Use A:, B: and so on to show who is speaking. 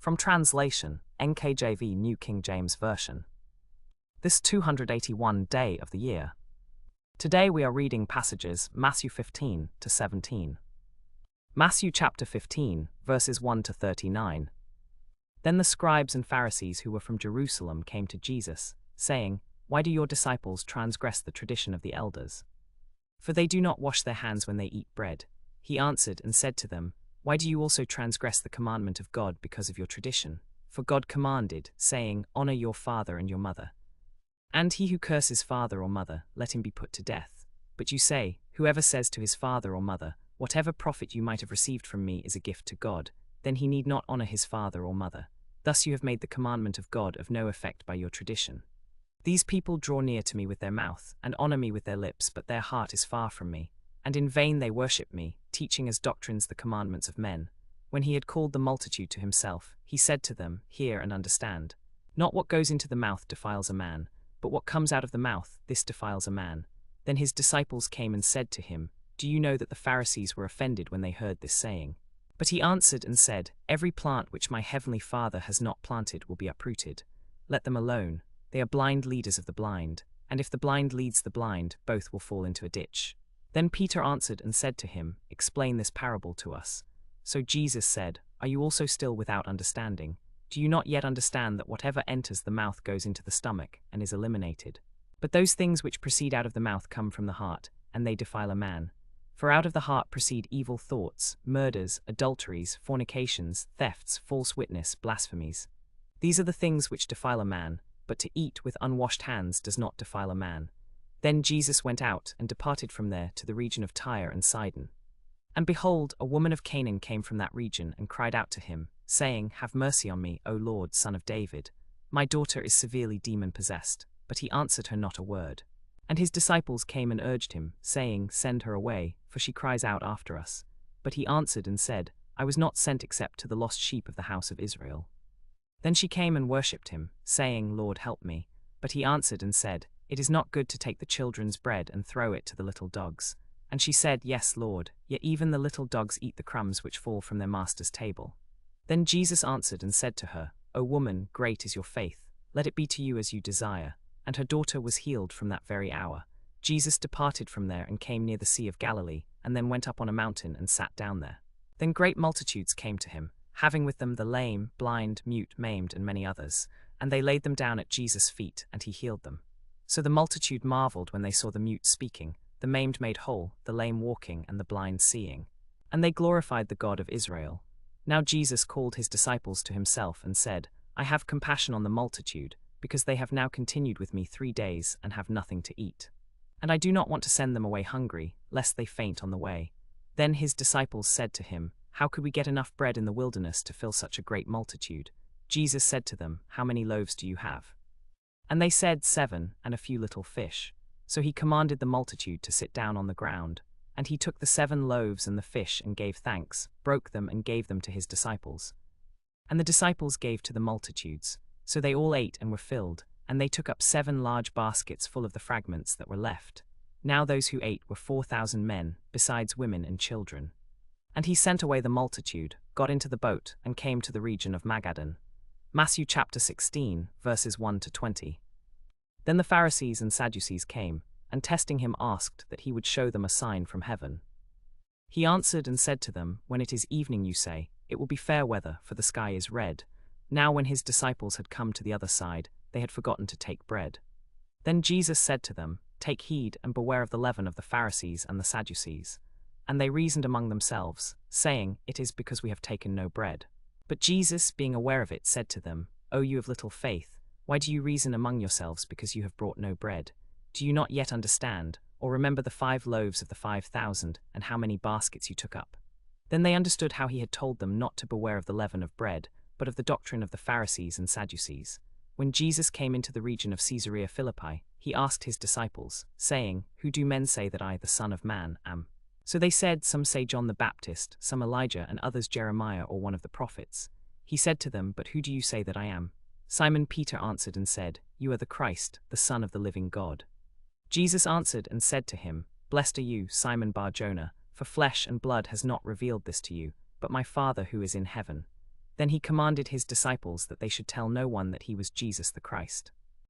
A: From translation, NKJV New King James Version. This 281 day of the year. Today we are reading passages Matthew 15 to 17. Matthew chapter 15, verses 1 to 39. Then the scribes and Pharisees who were from Jerusalem came to Jesus, saying, "Why do your disciples transgress the tradition of the elders? For they do not wash their hands when they eat bread." He answered and said to them, "Why do you also transgress the commandment of God because of your tradition? For God commanded, saying, 'Honor your father and your mother.' And he who curses father or mother, let him be put to death. But you say, whoever says to his father or mother, 'Whatever profit you might have received from me is a gift to God,' then he need not honor his father or mother. Thus you have made the commandment of God of no effect by your tradition. These people draw near to me with their mouth, and honor me with their lips, but their heart is far from me. And in vain they worship me, teaching as doctrines the commandments of men." When he had called the multitude to himself, he said to them, "Hear and understand. Not what goes into the mouth defiles a man, but what comes out of the mouth, this defiles a man." Then his disciples came and said to him, "Do you know that the Pharisees were offended when they heard this saying?" But he answered and said, "Every plant which my heavenly Father has not planted will be uprooted. Let them alone. They are blind leaders of the blind, and if the blind leads the blind, both will fall into a ditch." Then Peter answered and said to him, "Explain this parable to us." So Jesus said, "Are you also still without understanding? Do you not yet understand that whatever enters the mouth goes into the stomach and is eliminated? But those things which proceed out of the mouth come from the heart, and they defile a man. For out of the heart proceed evil thoughts, murders, adulteries, fornications, thefts, false witness, blasphemies. These are the things which defile a man, but to eat with unwashed hands does not defile a man." Then Jesus went out and departed from there to the region of Tyre and Sidon. And behold, a woman of Canaan came from that region and cried out to him, saying, "Have mercy on me, O Lord, Son of David. My daughter is severely demon-possessed." But he answered her not a word. And his disciples came and urged him, saying, "Send her away, for she cries out after us." But he answered and said, "I was not sent except to the lost sheep of the house of Israel." Then she came and worshipped him, saying, "Lord, help me." But he answered and said, "It is not good to take the children's bread and throw it to the little dogs." And she said, "Yes, Lord, yet even the little dogs eat the crumbs which fall from their master's table." Then Jesus answered and said to her, "O woman, great is your faith. Let it be to you as you desire." And her daughter was healed from that very hour. Jesus departed from there and came near the Sea of Galilee, and then went up on a mountain and sat down there. Then great multitudes came to him, having with them the lame, blind, mute, maimed, and many others, and they laid them down at Jesus' feet, and he healed them. So the multitude marveled when they saw the mute speaking, the maimed made whole, the lame walking, and the blind seeing. And they glorified the God of Israel. Now Jesus called his disciples to himself and said, "I have compassion on the multitude, because they have now continued with me 3 days and have nothing to eat. And I do not want to send them away hungry, lest they faint on the way." Then his disciples said to him, "How could we get enough bread in the wilderness to fill such a great multitude?" Jesus said to them, "How many loaves do you have?" And they said, 7, and a few little fish. So he commanded the multitude to sit down on the ground. And he took the 7 loaves and the fish and gave thanks, broke them and gave them to his disciples. And the disciples gave to the multitudes. So they all ate and were filled, and they took up 7 large baskets full of the fragments that were left. Now those who ate were 4,000 men, besides women and children. And he sent away the multitude, got into the boat, and came to the region of Magadan. Matthew chapter 16, verses 1 to 20. Then the Pharisees and Sadducees came, and testing him asked that he would show them a sign from heaven. He answered and said to them, "When it is evening you say, 'It will be fair weather, for the sky is red.' Now when his disciples had come to the other side, they had forgotten to take bread. Then Jesus said to them, 'Take heed and beware of the leaven of the Pharisees and the Sadducees.' And they reasoned among themselves, saying, 'It is because we have taken no bread.' But Jesus, being aware of it, said to them, 'O you of little faith, why do you reason among yourselves because you have brought no bread? Do you not yet understand, or remember the 5 loaves of the 5,000, and how many baskets you took up?" Then they understood how he had told them not to beware of the leaven of bread, but of the doctrine of the Pharisees and Sadducees. When Jesus came into the region of Caesarea Philippi, he asked his disciples, saying, "Who do men say that I, the Son of Man, am?" So they said, "Some say John the Baptist, some Elijah, and others Jeremiah or one of the prophets." He said to them, "But who do you say that I am?" Simon Peter answered and said, "You are the Christ, the Son of the living God." Jesus answered and said to him, "Blessed are you, Simon Bar-Jonah, for flesh and blood has not revealed this to you, but my Father who is in heaven. Then he commanded his disciples that they should tell no one that he was Jesus the Christ.